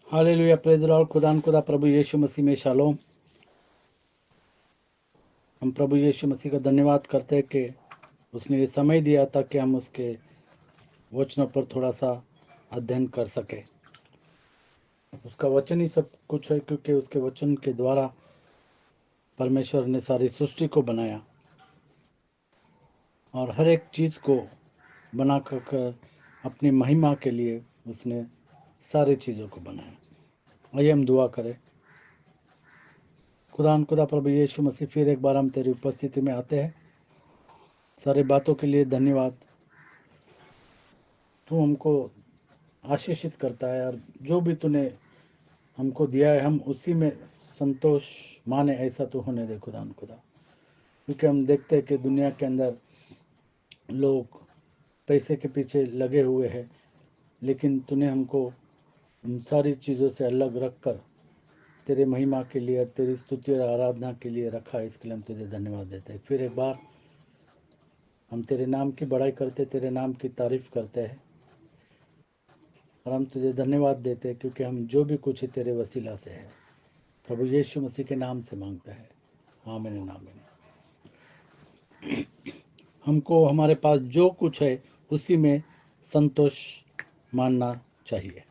Hallelujah, praise the Lord. खुदा प्रभु यीशु मसीह में shalom. हम प्रभु यीशु मसीह का धन्यवाद करते हैं कि उसने ये समय दिया ताकि हम उसके वचनों पर थोड़ा सा अध्ययन कर सके। उसका वचन ही सब कुछ है, क्योंकि उसके वचन के द्वारा परमेश्वर ने सारी सृष्टि को बनाया और हर एक चीज़ को बना कर अपनी महिमा के लिए उसने सारी चीज़ों को बनाया। आइए हम दुआ करें। खुदा प्रभु यीशु मसीह, फिर एक बार हम तेरी उपस्थिति में आते हैं। सारे बातों के लिए धन्यवाद। तू हमको आशीषित करता है और जो भी तूने हमको दिया है हम उसी में संतोष माने, ऐसा तो होने दे खुदा। क्योंकि हम देखते हैं कि दुनिया के अंदर लोग पैसे के पीछे लगे हुए हैं, लेकिन तूने हमको इन सारी चीज़ों से अलग रखकर तेरे महिमा के लिए और तेरी स्तुति और आराधना के लिए रखा है। इसके लिए हम तुझे धन्यवाद देते हैं। फिर एक बार हम तेरे नाम की बड़ाई करते, तेरे नाम की तारीफ करते हैं और हम तुझे धन्यवाद देते हैं, क्योंकि हम जो भी कुछ है तेरे वसीला से है। प्रभु यीशु मसीह के नाम से मांगता है, आमीन आमीन। हमको हमारे पास जो कुछ है उसी में संतोष मानना चाहिए।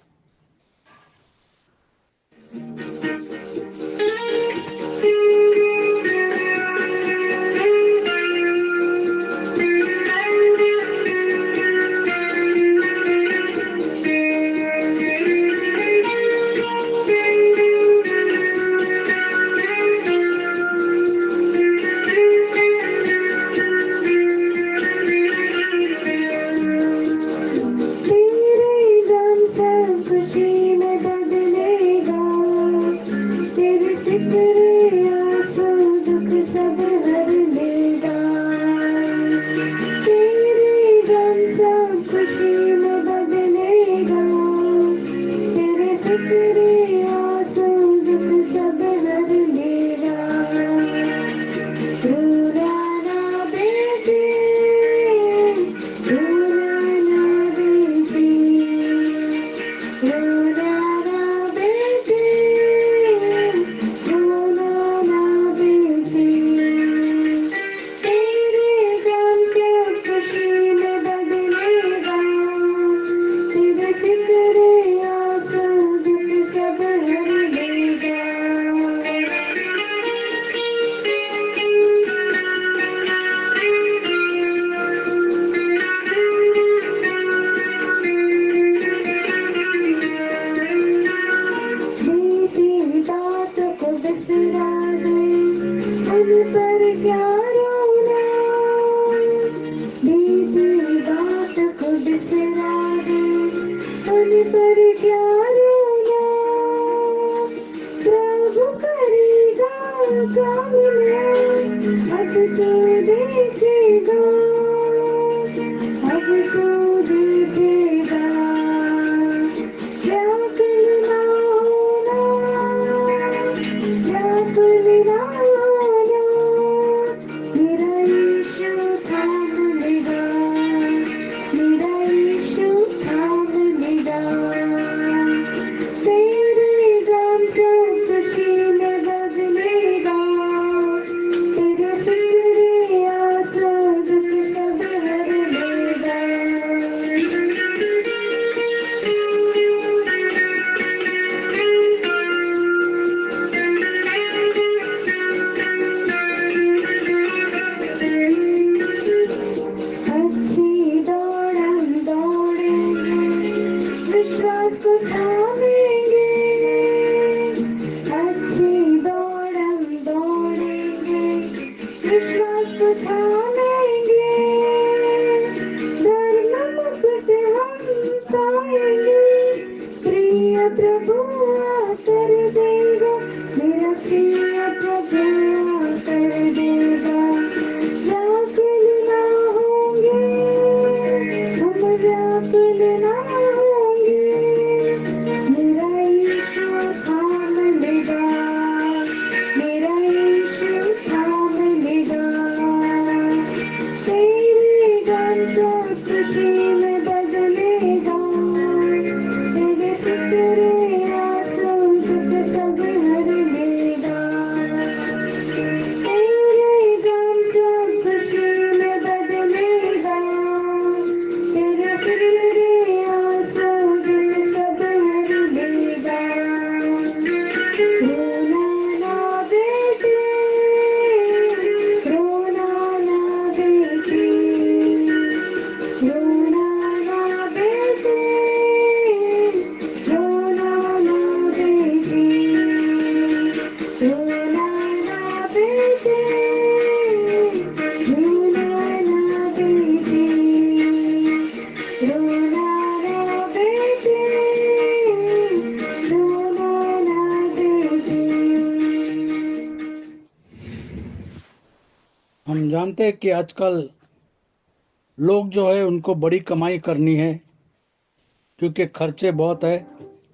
जानते हैं कि आजकल लोग जो है उनको बड़ी कमाई करनी है, क्योंकि खर्चे बहुत है,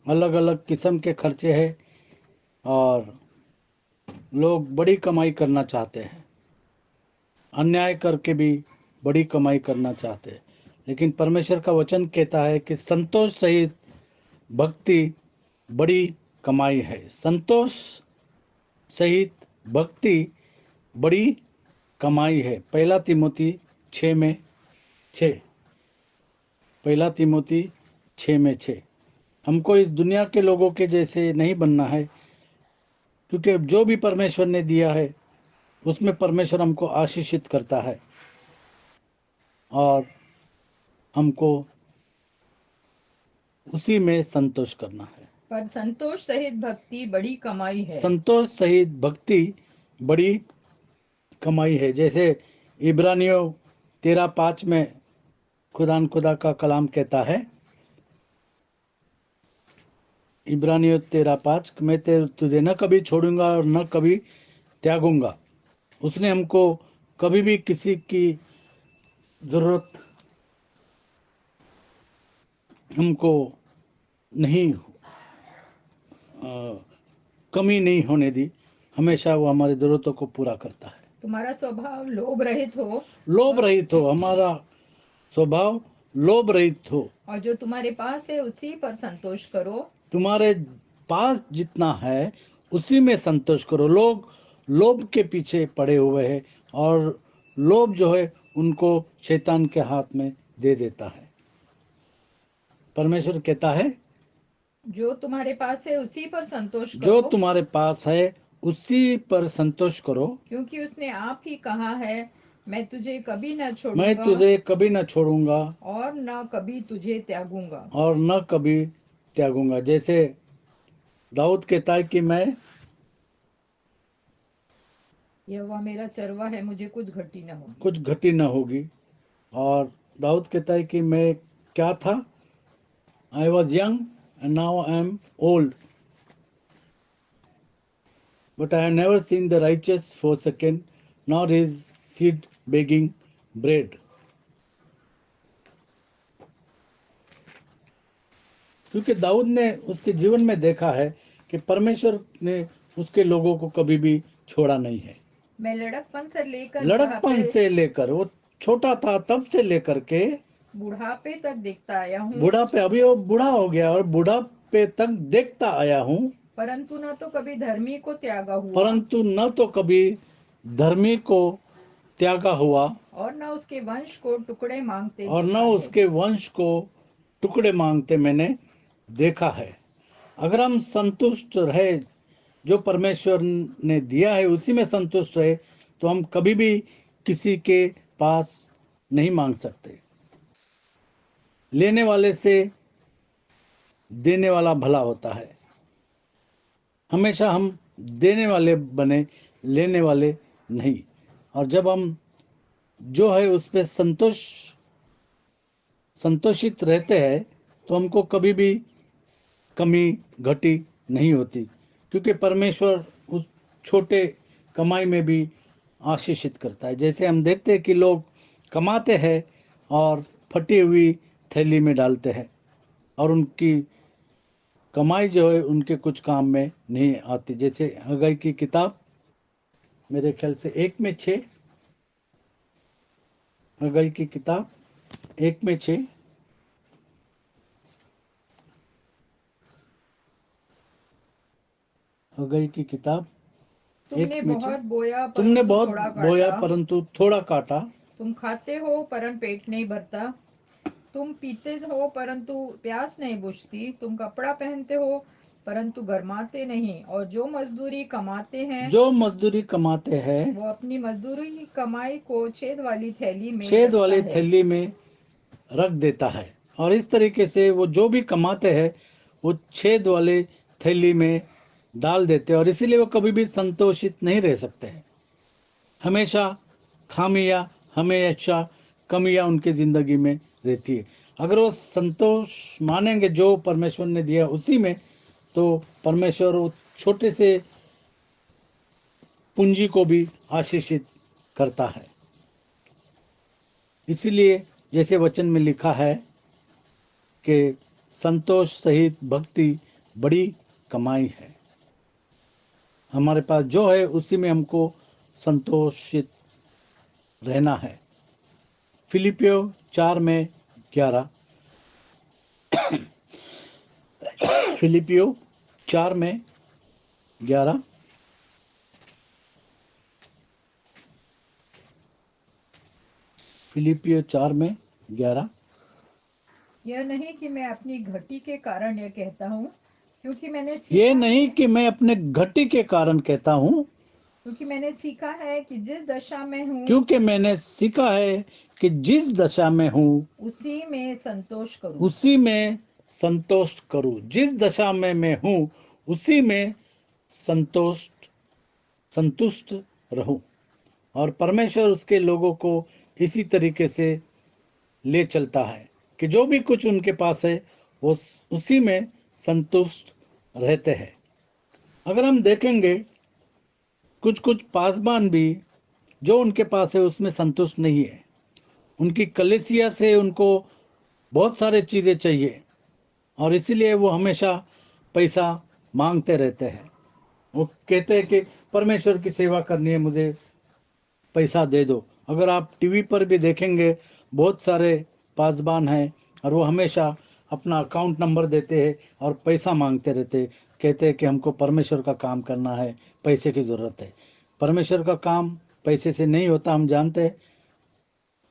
अलग अलग किस्म के खर्चे हैं और लोग बड़ी कमाई करना चाहते हैं, अन्याय करके भी बड़ी कमाई करना चाहते हैं। लेकिन परमेश्वर का वचन कहता है कि संतोष सहित भक्ति बड़ी कमाई है। संतोष सहित भक्ति बड़ी कमाई है। पहला तिमोथी 6:6। पहला तिमोथी 6:6। हमको इस दुनिया के लोगों के जैसे नहीं बनना है, क्योंकि जो भी परमेश्वर ने दिया है उसमें परमेश्वर हमको आशीषित करता है और हमको उसी में संतोष करना है। पर संतोष सहित भक्ति बड़ी कमाई है। संतोष सहित भक्ति बड़ी कमाई है। जैसे इब्रानियों 13:5 में खुदा का कलाम कहता है, इब्रानियों 13:5, मैं तुझे न कभी छोड़ूंगा और न कभी त्यागूंगा। उसने हमको कभी भी किसी की जरूरत हमको नहीं कमी नहीं होने दी। हमेशा वो हमारी जरूरतों को पूरा करता है। तुम्हारा स्वभाव लोभ रहित हो। लोभ रहित हो, हमारा स्वभाव लोभ रहित हो। और जो तुम्हारे पास है उसी पर संतोष करो। तुम्हारे पास जितना है उसी में संतोष करो। लोग लोभ के पीछे पड़े हुए हैं और लोभ जो है उनको शैतान के हाथ में दे देता है। परमेश्वर कहता है, जो तुम्हारे पास है उसी पर संतोष करो। जो तुम्हारे पास है उसी पर संतोष करो, क्योंकि उसने आप ही कहा है, मैं तुझे कभी न छोड़ूंगा, मैं तुझे कभी न छोड़ूंगा और न कभी तुझे त्यागूंगा। और न कभी त्यागूंगा। जैसे दाऊद कहता है कि मैं, यहोवा मेरा चरवा है, मुझे कुछ घटी न होगी। कुछ घटी न होगी। और दाऊद कहता है कि मैं क्या था, I was young and now I am old, but I have never seen the righteous forsaken, nor his seed begging bread. क्योंकि दाऊद ने उसके जीवन में देखा है कि परमेश्वर ने उसके लोगों को कभी भी छोड़ा नहीं है। मैं लड़कपन से लेकर, वो छोटा था तब से लेकर के बुढ़ापे तक देखता आया हूँ। बुढ़ापे, अभी वो बूढ़ा हो गया और बुढ़ापे तक देखता आया हूँ। परंतु न तो कभी धर्मी को त्यागा हुआ, परंतु न तो कभी धर्मी को त्यागा हुआ, और न उसके वंश को टुकड़े मांगते और न देखा है। उसके वंश को टुकड़े मांगते मैंने देखा है। अगर हम संतुष्ट रहे, जो परमेश्वर ने दिया है उसी में संतुष्ट रहे, तो हम कभी भी किसी के पास नहीं मांग सकते। लेने वाले से देने वाला भला होता है। हमेशा हम देने वाले बने, लेने वाले नहीं। और जब हम जो है उस पर संतोषित रहते हैं, तो हमको कभी भी कमी घटी नहीं होती, क्योंकि परमेश्वर उस छोटे कमाई में भी आशीषित करता है। जैसे हम देखते हैं कि लोग कमाते हैं और फटी हुई थैली में डालते हैं, और उनकी कमाई जो है उनके कुछ काम में नहीं आती। जैसे हग्गाई की किताब, मेरे ख्याल से 1:6, हग्गाई की किताब 1:6, हग्गाई की किताब तुमने बहुत बोया, तुमने परंतु बहुत थोड़ा बोया काटा। परंतु थोड़ा काटा। तुम खाते हो परंतु पेट नहीं भरता। तुम पीते हो परंतु प्यास नहीं बुझती। तुम कपड़ा पहनते हो परंतु गरमाते नहीं। और जो मजदूरी कमाते हैं वो अपनी मजदूरी की कमाई को छेद वाली थैली में छेद रखता वाली है। थैली में रख देता है। और इस तरीके से वो जो भी कमाते हैं वो छेद वाले थैली में डाल देते हैं, और इसीलिए वो कभी भी संतोषित नहीं रह सकते हैं। हमेशा खामियां, हमेशा कमियां उनकी जिंदगी में रहती है। अगर वो संतोष मानेंगे जो परमेश्वर ने दिया उसी में, तो परमेश्वर वो छोटे से पूंजी को भी आशीषित करता है। इसीलिए जैसे वचन में लिखा है कि संतोष सहित भक्ति बड़ी कमाई है। हमारे पास जो है उसी में हमको संतोषित रहना है। फिलिपियो 4:11, फिलिपियो 4:11, फिलिपियो 4:11। यह नहीं कि मैं अपनी घटी के कारण यह कहता हूँ, क्योंकि मैंने ये सीखा नहीं है कि मैं अपने घटी के कारण कहता हूँ, क्योंकि मैंने सीखा है कि जिस दशा में हूँ क्योंकि मैंने सीखा है कि जिस दशा में हूँ उसी में संतोष करूँ। उसी में संतोष करूं। जिस दशा में मैं हूं उसी में संतुष्ट रहूं। और परमेश्वर उसके लोगों को इसी तरीके से ले चलता है कि जो भी कुछ उनके पास है वो उसी में संतुष्ट रहते हैं। अगर हम देखेंगे कुछ कुछ पासबान भी जो उनके पास है उसमें संतुष्ट नहीं है। उनकी कलीसिया से उनको बहुत सारे चीजें चाहिए और इसीलिए वो हमेशा पैसा मांगते रहते हैं। वो कहते हैं कि परमेश्वर की सेवा करनी है, मुझे पैसा दे दो। अगर आप टीवी पर भी देखेंगे बहुत सारे पासबान हैं और वो हमेशा अपना अकाउंट नंबर देते हैं और पैसा मांगते रहते हैं। कहते हैं कि हमको परमेश्वर का काम करना है, पैसे की जरूरत है। परमेश्वर का काम पैसे से नहीं होता, हम जानते हैं।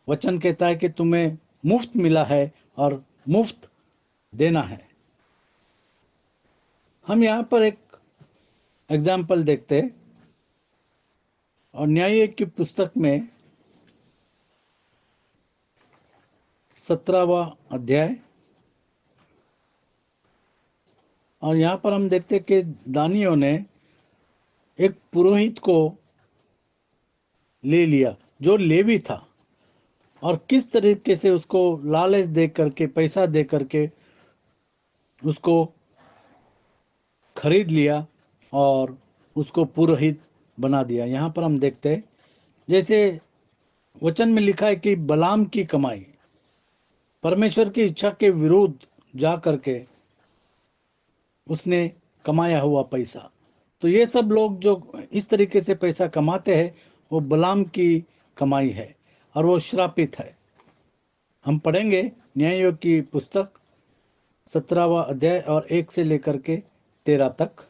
वचन कहता है कि तुम्हें मुफ्त मिला है और मुफ्त देना है। हम यहाँ पर एक एग्जाम्पल देखते हैं और न्याय की पुस्तक में 17वां अध्याय, और यहाँ पर हम देखते हैं कि दानियों ने एक पुरोहित को ले लिया जो लेवी था और किस तरीके से उसको लालच दे करके, पैसा दे करके उसको खरीद लिया और उसको पुरोहित बना दिया। यहाँ पर हम देखते हैं जैसे वचन में लिखा है कि बलाम की कमाई, परमेश्वर की इच्छा के विरुद्ध जा करके उसने कमाया हुआ पैसा। तो ये सब लोग जो इस तरीके से पैसा कमाते हैं वो बलाम की कमाई है और वो श्रापित है। हम पढ़ेंगे न्यायों की पुस्तक 17वां अध्याय और 1 से लेकर के 13 तक।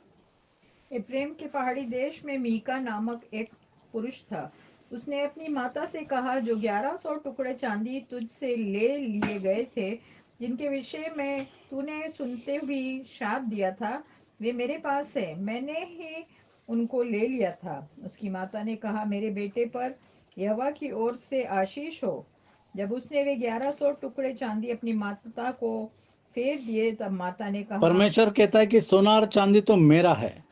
एप्रेम के पहाड़ी देश में मीका नामक एक पुरुष था। उसने अपनी माता से कहा, जो 1100 टुकड़े चांदी तुझसे ले लिए गए थे, जिनके विषय में तूने सुनते हुए शाप दिया था, वे मेरे पास है, मैंने ही उनको ले लिया था। उसकी माता ने कहा, मेरे बेटे पर यहोवा की ओर से आशीष हो। जब उसने वे 1100 टुकड़े चांदी अपनी माता को फेर दिए, तब माता ने कहा, परमेश्वर कहता है कि सोना और चांदी तो मेरा है।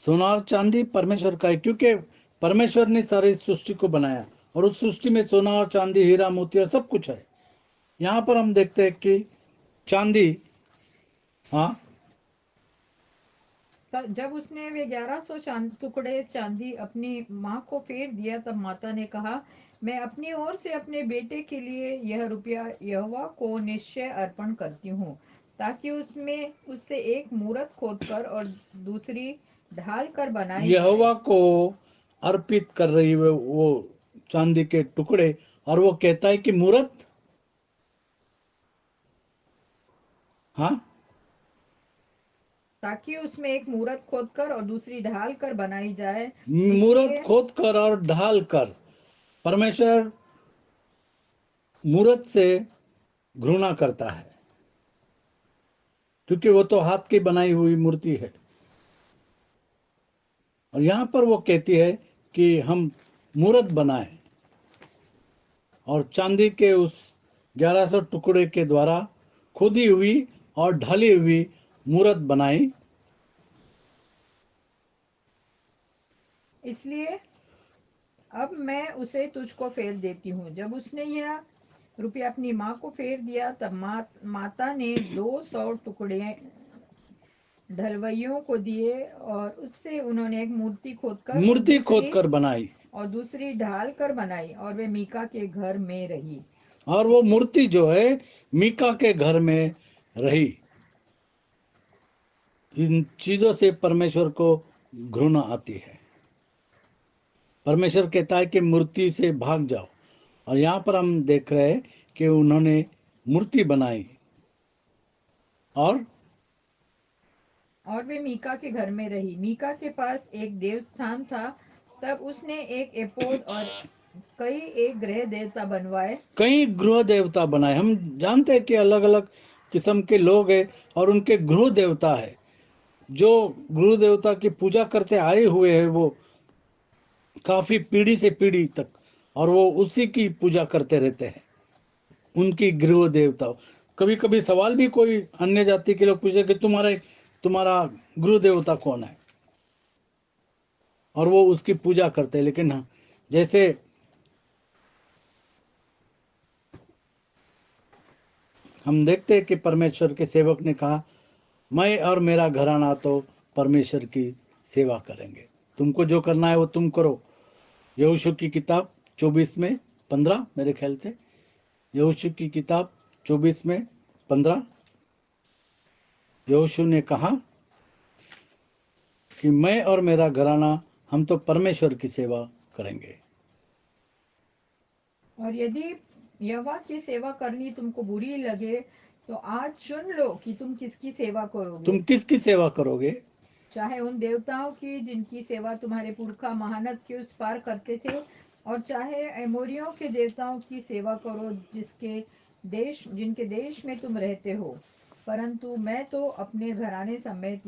सोना और चांदी परमेश्वर का है, क्योंकि परमेश्वर ने सारी सृष्टि को बनाया और उस सृष्टि में सोना और चांदी, हीरा मोती और सब कुछ है। यहाँ पर हम देखते हैं कि चांदी, हाँ, जब उसने वे 1100 टुकड़े चांदी अपनी माँ को फेर दिया, तब माता ने कहा, मैं अपनी ओर से अपने बेटे के लिए यह रुपया यहोवा को निश्चय अर्पण करती हूँ, ताकि उसमें उससे एक मूरत खोदकर और दूसरी ढाल कर बनाई जाए। यहोवा को अर्पित कर रही है वो चांदी के टुकड़े, और वो कहता है कि मूरत, हाँ, ताकि उसमें एक मूरत खोदकर और दूसरी ढाल कर बनाई जाए। मूरत इसलिए खोद कर और ढाल कर। परमेश्वर मूरत से घृणा करता है, क्योंकि वो तो हाथ की बनाई हुई मूर्ति है। और यहाँ पर वो कहती है कि हम मूरत बनाएं और चांदी के उस 1100 टुकड़े के द्वारा खुदी हुई और ढली हुई मूरत बनाई। इसलिए अब मैं उसे तुझको फेर देती हूँ। जब उसने यह रुपया अपनी माँ को फेर दिया, तब माता ने 200 टुकड़े ढलवइयों को दिए और उससे उन्होंने एक मूर्ति खोदकर और मूर्ति खोद दूसरी कर बनाई। और दूसरी ढाल कर बनाई और वे मीका के घर में रही। और वो मूर्ति जो है मीका के घर में रही। इन चीजों से परमेश्वर को घृणा आती है। परमेश्वर कहता है कि मूर्ति से भाग जाओ। और यहाँ पर हम देख रहे हैं कि उन्होंने मूर्ति बनाई और वे मीका के घर में रही। मीका के पास एक देवस्थान था। तब उसने एक एपोद और कई एक ग्रह देवता बनवाए। कई गृह देवता बनाए। हम जानते हैं कि अलग अलग किस्म के लोग हैं और उनके गृह देवता है। जो गृह देवता की पूजा करते आए हुए हैं वो काफी पीढ़ी से पीढ़ी तक, और वो उसी की पूजा करते रहते हैं, उनकी गृह देवता। कभी कभी सवाल भी कोई अन्य जाति के लोग पूछे कि तुम्हारा गृह देवता कौन है, और वो उसकी पूजा करते हैं। लेकिन हाँ, जैसे हम देखते हैं कि परमेश्वर के सेवक ने कहा, मैं और मेरा घराना तो परमेश्वर की सेवा करेंगे। तुमको जो करना है वो तुम करो। यहोशू की किताब 24 में 15, मेरे ख्याल से यहोशू की किताब 24 में 15, यहोशू ने कहा कि मैं और मेरा घराना हम तो परमेश्वर की सेवा करेंगे। और यदि यहोवा की सेवा करनी तुमको बुरी लगे तो आज चुन लो कि तुम किसकी सेवा करोगे। तुम किसकी सेवा करोगे? चाहे उन देवताओं की जिनकी सेवा तुम्हारे पुरखा महानद के उस पार करते थे, और चाहे एमोरियों के देवताओं की सेवा करो जिनके देश में तुम रहते हो। परंतु मैं तो अपने घराने समेत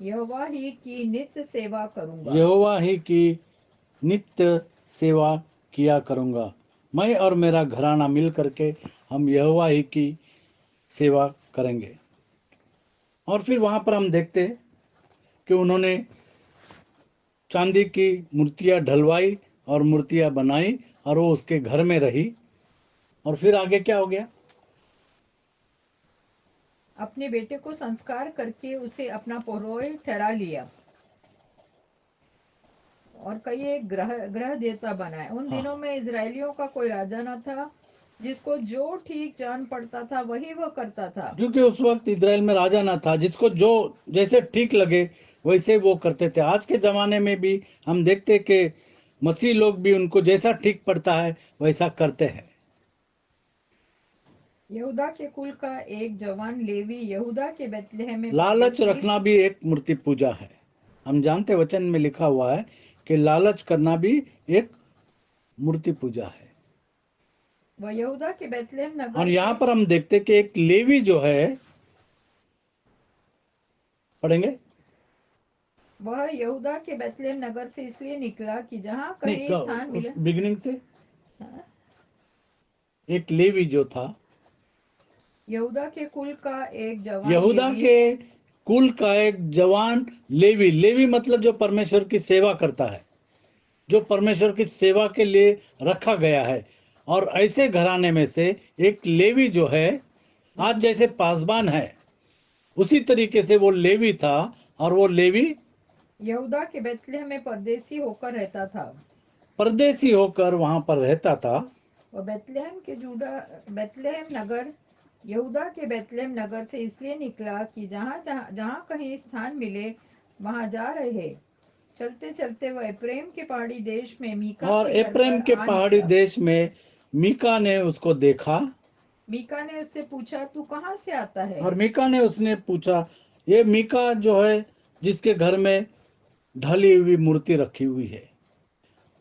यहोवा ही की नित्य सेवा करूंगा। यहोवा ही की नित्य सेवा किया करूंगा। मैं और मेरा घराना मिल करके हम यहोवा ही की सेवा करेंगे। और फिर वहां पर हम देखते हैं कि उन्होंने चांदी की मूर्तियां ढलवाई और मूर्तियां बनाई और वो उसके घर में रही। और फिर आगे क्या हो गया? अपने बेटे को संस्कार करके उसे अपना पुरोहित ठहरा लिया और कई एक ग्रह देवता बनाए। उन दिनों में इजरायलियों का कोई राजा न था। जिसको जो ठीक जान पड़ता था वही वह करता था। क्योंकि उस वक्त इजराइल में राजा ना था। जिसको जो जैसे ठीक लगे वैसे वो करते थे। आज के जमाने में भी हम देखते कि मसीह लोग भी उनको जैसा ठीक पड़ता है वैसा करते हैं। यहूदा के कुल का एक जवान लेवी यहूदा के बैतलहम में लालच रखना भी एक मूर्ति पूजा है। हम जानते वचन में लिखा हुआ है कि लालच करना भी एक मूर्ति पूजा है। वह यहूदा के बैतलहम नगर और यहाँ पर हम देखते कि एक लेवी जो है, पढ़ेंगे, वह यहूदा के बैतलहम नगर से इसलिए निकला कि जहाँ कहीं स्थान मिला। बिगिनिंग से एक लेवी जो था, यहूदा के कुल का एक जवान यहूदा के कुल का एक जवान लेवी। लेवी मतलब जो परमेश्वर की सेवा करता है, जो परमेश्वर की सेवा के लिए रखा गया है। और ऐसे घराने में से एक लेवी जो है, आज जैसे पासबान है उसी तरीके से वो लेवी था। और वो लेवी यहूदा के बैतलहम में परदेसी होकर रहता था। परदेसी होकर वहां पर रहता था। वह बैतलहम नगर यहूदा के बैतलहम नगर से इसलिए निकला कि जहाँ कहीं स्थान मिले वहां जा रहे। चलते चलते वह एप्रेम के पहाड़ी देश में मीका और के घर एप्रेम पर के आ पहाड़ी निकला। देश में मीका ने उसको देखा। मीका ने उससे पूछा, तू कहाँ से आता है? और मीका ने उसने पूछा, ये मीका जो है जिसके घर में ढली हुई मूर्ति रखी हुई है।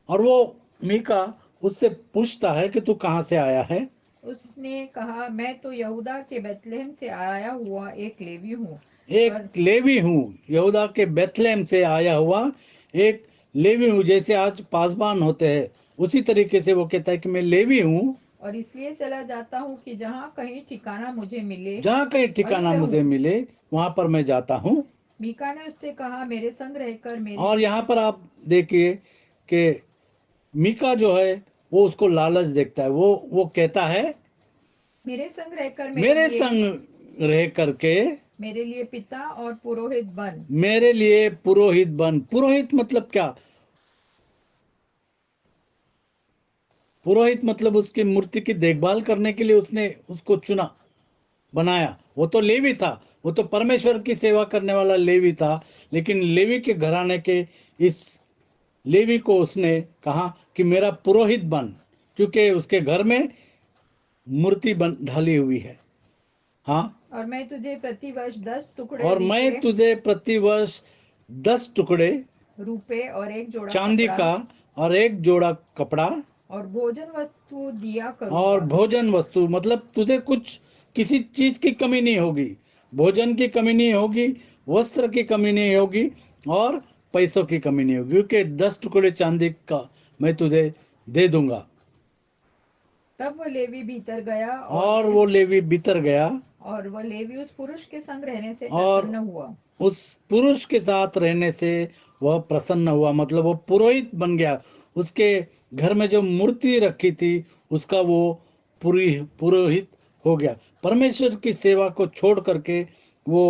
और वो मीका उससे पूछता है कि तू कहाँ से आया है? उसने कहा, मैं तो यहूदा के बैतलहम से आया हुआ एक लेवी हूँ। एक लेवी हूँ, यहूदा के बेथलेहम से आया हुआ एक लेवी हूँ। जैसे आज पासबान होते हैं उसी तरीके से वो कहता है कि मैं लेवी हूँ, और इसलिए चला जाता हूँ कि जहाँ कहीं ठिकाना मुझे मिले, जहाँ कहीं ठिकाना मुझे मिले वहां पर मैं जाता हूँ। मीका ने उससे कहा, मेरे संग रहकर मेरे। और यहाँ पर आप देखिए कि मीका जो है वो उसको लालच देखता है। वो कहता है, मेरे संग रहकर मेरे संग रह करके मेरे लिए पिता और पुरोहित बन। मेरे लिए पुरोहित बन। पुरोहित मतलब क्या? पुरोहित मतलब उसकी मूर्ति की देखभाल करने के लिए उसने उसको चुना, बनाया। वो तो लेवी था, वो तो परमेश्वर की सेवा करने वाला लेवी था, लेकिन लेवी के घराने के इस लेवी को उसने कहा कि मेरा पुरोहित बन, क्योंकि उसके घर में मूर्ति बन ढाली हुई है। हाँ, और मैं तुझे प्रतिवर्ष 10 टुकड़े और मैं रुपए तुझे प्रतिवर्ष 10 टुकड़े रुपए और एक जोड़ा चांदी कपड़ा का और एक जोड़ा कपड़ा और भोजन वस्तु दिया और करूंगा। भोजन वस्तु, मतलब तुझे कुछ किसी चीज की कमी नहीं होगी। भोजन की कमी नहीं होगी, वस्त्र की कमी नहीं होगी, और पैसों की कमी नहीं होगी, क्योंकि 10 टुकड़े चांदी का मैं तुझे दे दूंगा। तब वह लेवी भीतर गया और वो लेवी भीतर गया और वह लेवी उस पुरुष के संग रहने से और प्रसन्न हुआ। उस पुरुष के साथ रहने से वह प्रसन्न हुआ, मतलब वो पुरोहित बन गया। उसके घर में जो मूर्ति रखी थी उसका वो पुरोहित हो गया। परमेश्वर की सेवा को छोड़ करके वो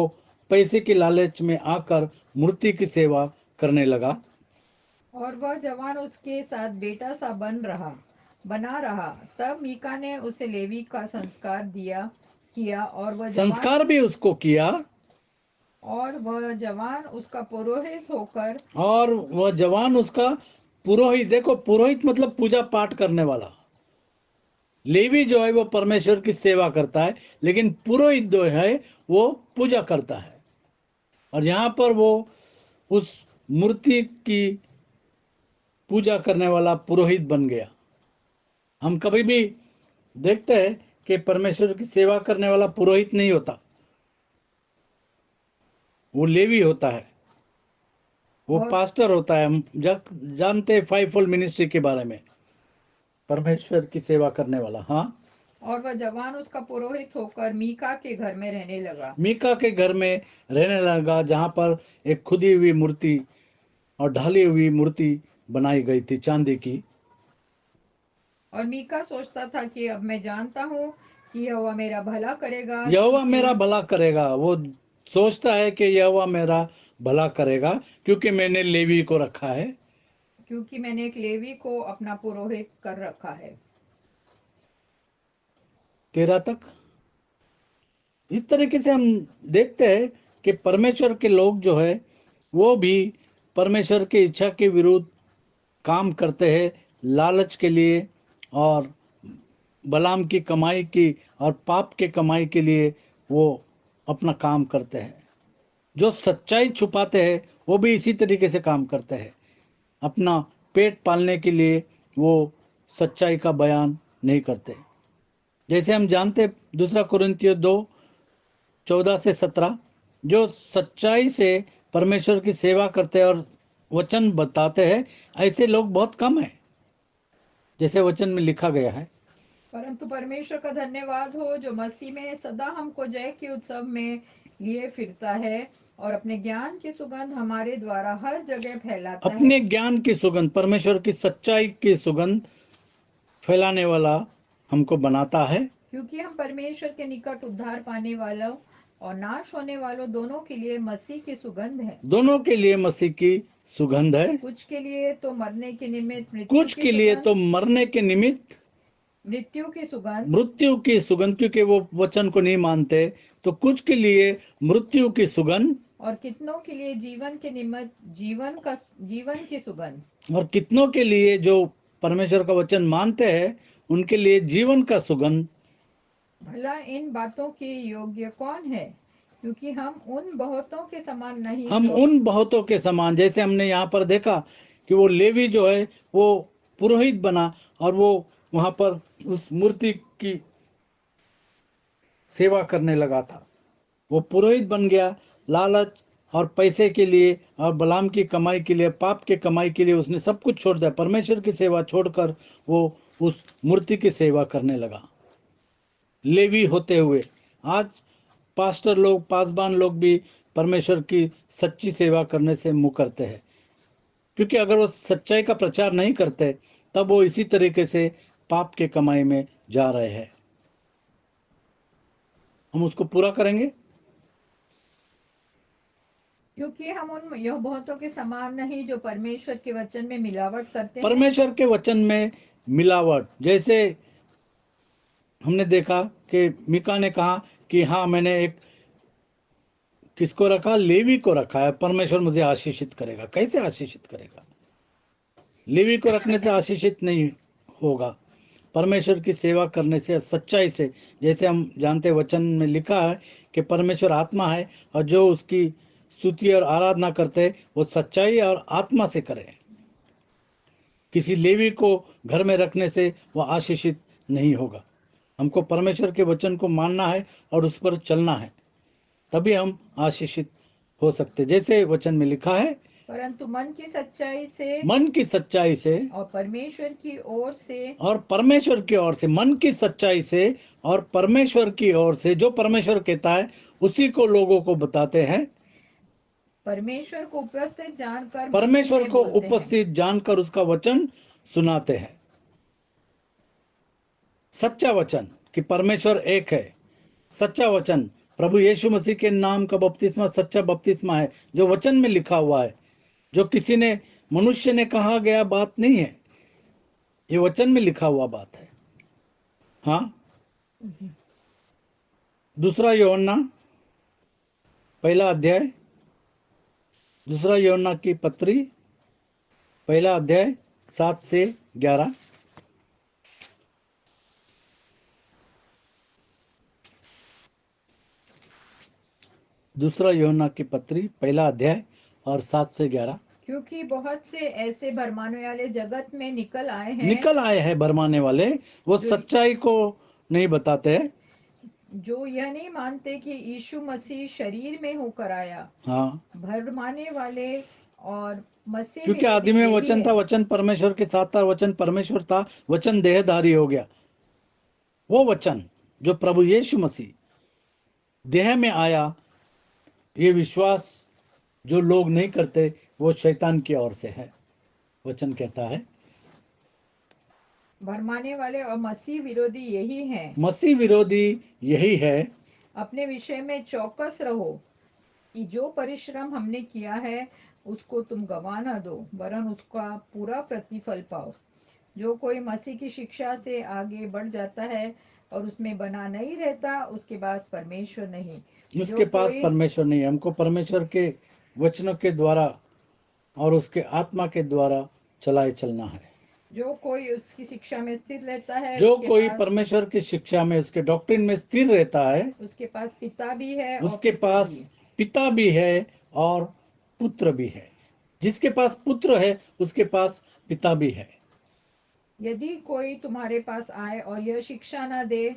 पैसे की लालच में आकर मूर्ति की सेवा करने लगा। और वह जवान उसके साथ बेटा सा बना रहा। तब मीका ने उसे लेवी का संस्कार किया संस्कार भी उसको किया, और वह जवान उसका पुरोहित होकर और वह जवान उसका पुरोहित। देखो, पुरोहित मतलब पूजा पाठ करने वाला। लेवी जो है वो परमेश्वर की सेवा करता है, लेकिन पुरोहित जो है वो पूजा करता है। और यहां पर वो उस मूर्ति की पूजा करने वाला पुरोहित बन गया। हम कभी भी देखते हैं कि परमेश्वर की सेवा करने वाला पुरोहित नहीं होता, वो लेवी होता है, वो और पास्टर होता है। हम जानते हैं 5 फोल्ड मिनिस्ट्री के बारे में, परमेश्वर की सेवा करने वाला। हाँ, और वह जवान उसका पुरोहित होकर मीका के घर में रहने लगा। मीका के घर में रहने लगा, जहां पर एक खुदी हुई मूर्ति और ढाली हुई मूर्ति बनाई गई थी चांदी की। और मीका सोचता था कि अब मैं जानता हूँ कि यहोवा मेरा भला करेगा, यहोवा क्योंकि मेरा भला करेगा। वो सोचता है कि यहोवा मेरा भला करेगा, क्योंकि मैंने लेवी को रखा है। मैंने एक लेवी को अपना पुरोहित कर रखा है। 13 तक इस तरीके से हम देखते हैं कि परमेश्वर के लोग जो है वो भी परमेश्वर की इच्छा के विरुद्ध काम करते हैं, लालच के लिए और बलाम की कमाई की और पाप के कमाई के लिए वो अपना काम करते हैं। जो सच्चाई छुपाते हैं वो भी इसी तरीके से काम करते हैं। अपना पेट पालने के लिए वो सच्चाई का बयान नहीं करते। जैसे हम जानते, 2 कुरिन्थियों 2:14 से 17, जो सच्चाई से परमेश्वर की सेवा करते हैं और वचन बताते हैं, ऐसे लोग बहुत कम हैं, जैसे वचन में लिखा गया है। परंतु परमेश्वर का धन्यवाद हो, जो मसीह में सदा हमको जय के उत्सव में लिए फिरता है और अपने ज्ञान की सुगंध हमारे द्वारा हर जगह फैलाता है। अपने ज्ञान की सुगंध, परमेश्वर की सच्चाई की सुगंध फैलाने वाला हमको बनाता है। क्योंकि हम परमेश्वर के निकट उद्धार पाने वालों और नाश होने वालों दोनों के लिए मसीह की सुगंध है। दोनों के लिए मसीह की सुगंध है। कुछ के लिए तो मरने के निमित्त कुछ के लिए तो मरने के निमित्त मृत्यु की सुगंध, मृत्यु की सुगंध, क्योंकि वो वचन को नहीं मानते। तो कुछ के लिए मृत्यु की सुगंध, और कितनों के लिए जीवन के निमित्त जीवन की सुगंध। और कितनों के लिए जो परमेश्वर का वचन मानते हैं उनके लिए जीवन का सुगंध। भला इन बातों के योग्य कौन है? क्योंकि हम उन बहुतों के समान नहीं हम जो उन बहुतों के समान, जैसे हमने यहाँ पर देखा कि वो लेवी जो है वो पुरोहित बना और वो वहां पर उस मूर्ति की सेवा करने लगा था। वो पुरोहित बन गया। लालच और पैसे के लिए और बलाम की कमाई के लिए, पाप के कमाई के लिए उसने सब कुछ छोड़ दिया। परमेश्वर की सेवा छोड़कर वो उस मूर्ति की सेवा करने लगा, लेवी होते हुए। आज पास्टर लोग, पासबान लोग भी परमेश्वर की सच्ची सेवा करने से मुंह करते हैं, क्योंकि अगर वो सच्चाई का प्रचार नहीं करते तब वो इसी तरीके से पाप के कमाई में जा रहे हैं। हम उसको पूरा करेंगे। क्योंकि हम उन यह बहुतों के समान नहीं जो परमेश्वर के वचन में मिलावट करते हैं। परमेश्वर के वचन में मिलावट, जैसे हमने देखा कि मीका ने कहा कि हाँ, मैंने एक किसको रखा, लेवी को रखा है, परमेश्वर मुझे आशीषित करेगा। कैसे आशीषित करेगा? लेवी को रखने से आशीषित नहीं होगा, परमेश्वर की सेवा करने से, सच्चाई से। जैसे हम जानते हैं, वचन में लिखा है कि परमेश्वर आत्मा है और जो उसकी स्तुति और आराधना करते हैं वो सच्चाई और आत्मा से करें। किसी लेवी को घर में रखने से वह आशीषित नहीं होगा। हमको परमेश्वर के वचन को मानना है और उस पर चलना है, तभी हम आशीषित हो सकते। जैसे वचन में लिखा है, परंतु मन की सच्चाई से मन की सच्चाई से और परमेश्वर की ओर से, और परमेश्वर की ओर से, मन की सच्चाई से और परमेश्वर की ओर से, जो परमेश्वर कहता है उसी को लोगों को बताते हैं। परमेश्वर को उपस्थित जानकर परमेश्वर मसीह में को बोलते हैं। उपस्थित जानकर उसका वचन सुनाते हैं। सच्चा वचन कि परमेश्वर एक है, सच्चा वचन प्रभु यीशु मसीह के नाम का बपतिस्मा सच्चा बपतिस्मा है, जो वचन में लिखा हुआ है, जो किसी ने, मनुष्य ने कहा गया बात नहीं है, ये वचन में लिखा हुआ बात है। हाँ, दूसरा यूहन्ना पहला अध्याय, दूसरा यूहन्ना की पत्री पहला अध्याय 7 से 11। दूसरा यूहन्ना की पत्री पहला अध्याय और 7 से 11। क्योंकि बहुत से ऐसे भरमाने वाले जगत में निकल आए हैं भरमाने वाले, वो जो- सच्चाई को नहीं बताते हैं। जो यह नहीं मानते कि यीशु मसीह शरीर में होकर आया। हाँ, भरमाने वाले और मसीह क्योंकि विरोधी आदि में यही वचन था, है। वचन परमेश्वर के साथ था, वचन परमेश्वर था, वचन देहधारी हो गया। वो वचन जो प्रभु यीशु मसीह देह में आया, ये विश्वास जो लोग नहीं करते वो शैतान की ओर से है। वचन कहता है भरमाने वाले और मसीह विरोधी यही हैं। मसीह विरोधी यही है। अपने विषय में चौकस रहो कि जो परिश्रम हमने किया है उसको तुम गवा न दो, वरन उसका पूरा प्रतिफल पाओ। जो कोई मसीह की शिक्षा से आगे बढ़ जाता है और उसमें बना नहीं रहता, उसके पास परमेश्वर नहीं। उसके जो पास कोई परमेश्वर नहीं है। हमको परमेश्वर के वचनों के द्वारा और उसके आत्मा के द्वारा चलाए चलना है। जो कोई उसकी शिक्षा में स्थिर रहता है, जो कोई परमेश्वर की शिक्षा में, उसके डॉक्ट्रिन में स्थिर रहता है, उसके पास पिता भी है और उसके पुत्र पास भी। पिता भी है और पुत्र भी है। जिसके पास पुत्र है उसके पास पिता भी है। यदि कोई तुम्हारे पास आए और यह शिक्षा न दे,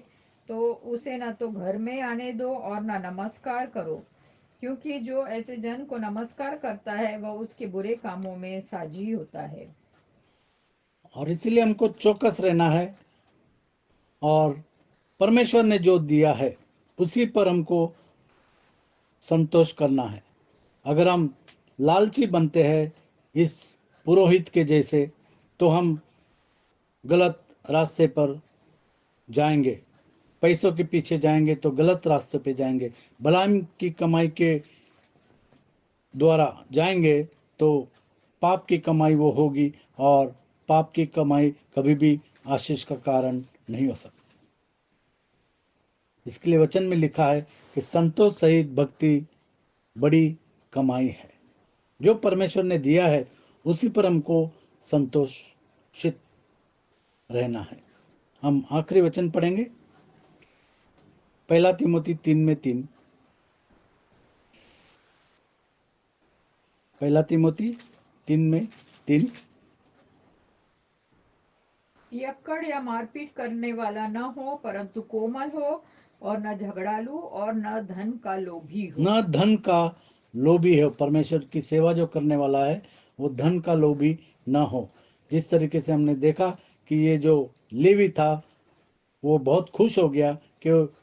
तो उसे न तो घर में आने दो और न नमस्कार करो, क्योंकि जो ऐसे जन को नमस्कार करता है वह उसके बुरे कामों में साझी होता है। और इसीलिए हमको चौकस रहना है और परमेश्वर ने जो दिया है उसी पर हमको संतोष करना है। अगर हम लालची बनते हैं इस पुरोहित के जैसे, तो हम गलत रास्ते पर जाएंगे, पैसों के पीछे जाएंगे तो गलत रास्ते पे जाएंगे, भलाई की कमाई के द्वारा जाएंगे तो पाप की कमाई वो होगी, और पाप की कमाई कभी भी आशीष का कारण नहीं हो सकती। इसके लिए वचन में लिखा है कि संतोष सहित भक्ति बड़ी कमाई है। जो परमेश्वर ने दिया है उसी पर हमको संतोषित रहना है। हम आखिरी वचन पढ़ेंगे, पहला तिमोथी 3:3। पहला तिमोथी 3:3। पियक्कड़ या मारपीट करने वाला न हो, परंतु कोमल हो, और न झगड़ालू और न धन का लोभी हो। न धन का लोभी है। परमेश्वर की सेवा जो करने वाला है वो धन का लोभी न हो। जिस तरीके से हमने देखा कि ये जो लेवी था वो बहुत खुश हो गया कि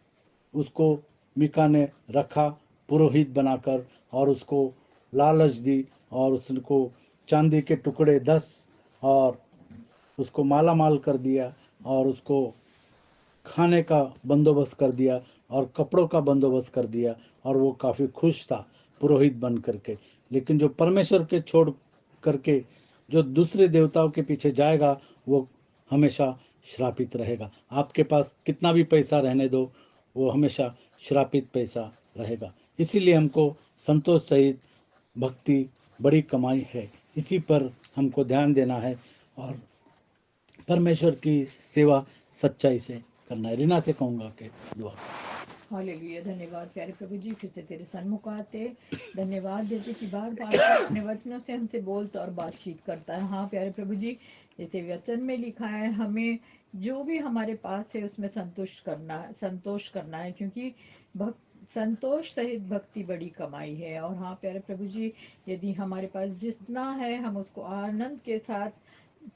उसको मीका ने रखा पुरोहित बनाकर, और उसको लालच दी और उसको चांदी के टुकड़े 10 और उसको माला माल कर दिया, और उसको खाने का बंदोबस्त कर दिया और कपड़ों का बंदोबस्त कर दिया, और वो काफ़ी खुश था। पुरोहित बन करके। लेकिन जो परमेश्वर के छोड़ करके जो दूसरे देवताओं के पीछे जाएगा वो हमेशा श्रापित रहेगा। आपके पास कितना भी पैसा रहने दो, वो हमेशा श्रापित पैसा रहेगा। इसीलिए हमको संतोष सहित भक्ति बड़ी कमाई है, इसी पर हमको ध्यान देना है और परमेश्वर की सेवा सच्चाई से करना है। रीना से कहूँगा कि दुआ। हालेलुया। धन्यवाद प्यारे प्रभु जी, फिर से तेरे सन्मुख आते धन्यवाद देते कि बार बार अपने वचनों से हमसे बोलता और बातचीत करता है। हाँ प्यारे प्रभु जी, जैसे वचन में लिखा है हमें जो भी हमारे पास है उसमें संतोष करना है, क्योंकि संतोष सहित भक्ति बड़ी कमाई है। और हाँ प्यारे प्रभु जी, यदि हमारे पास जितना है हम उसको आनंद के साथ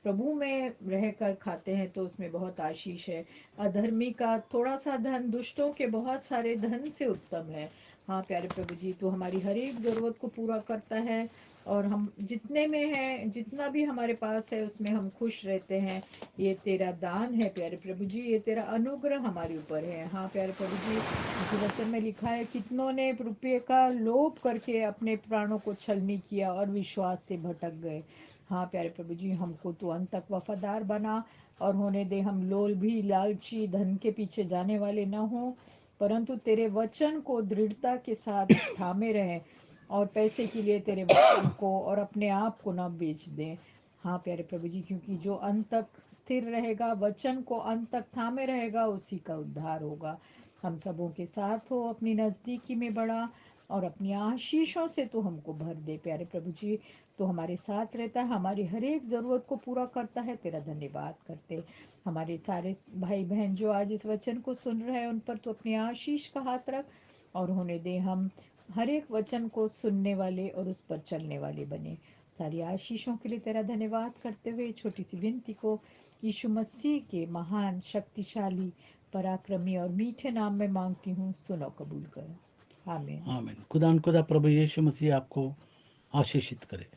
प्रभु में रहकर खाते हैं तो उसमें बहुत आशीष है। अधर्मी का थोड़ा सा धन दुष्टों के बहुत सारे धन से उत्तम है। हाँ प्यारे प्रभु जी, तू हमारी हर एक जरूरत को पूरा करता है और हम जितने में है, जितना भी हमारे पास है उसमें हम खुश रहते हैं। ये तेरा दान है प्यारे प्रभु जी, ये तेरा अनुग्रह हमारे ऊपर है। हाँ प्यारे प्रभु जी, इसी वचन में लिखा है कितनों ने रुपये का लोभ करके अपने प्राणों को छलनी किया और विश्वास से भटक गए। हाँ प्यारे प्रभु जी, हमको तू अंत तक वफादार बना और होने दे हम लोभी लालची धन के पीछे जाने वाले न हों, परंतु तेरे वचन को दृढ़ता के साथ थामे रहें और पैसे के लिए तेरे वचन को और अपने आप को न बेच दें। हाँ प्यारे प्रभु जी, क्योंकि जो अंत तक स्थिर रहेगा, वचन को अंत तक थामे रहेगा, उसी का उद्धार होगा। हम सबों के साथ हो, अपनी नज़दीकी में बढ़ा और अपनी आशीषों से तो हमको भर दे प्यारे प्रभु जी। तो हमारे साथ रहता है, हमारी हर एक ज़रूरत को पूरा करता है। तेरा धन्यवाद करते हमारे सारे भाई बहन जो आज इस वचन को सुन रहे हैं उन पर तो अपनी आशीष का हाथ रख और होने दे हम हर एक वचन को सुनने वाले और उस पर चलने वाले बने। सारी आशीषों के लिए तेरा धन्यवाद करते हुए छोटी सी विनती को यीशु मसीह के महान शक्तिशाली पराक्रमी और मीठे नाम में मांगती हूँ, सुनो कबूल करो। आमीन। आमीन। खुदा प्रभु यीशु मसीह आपको आशीषित करे।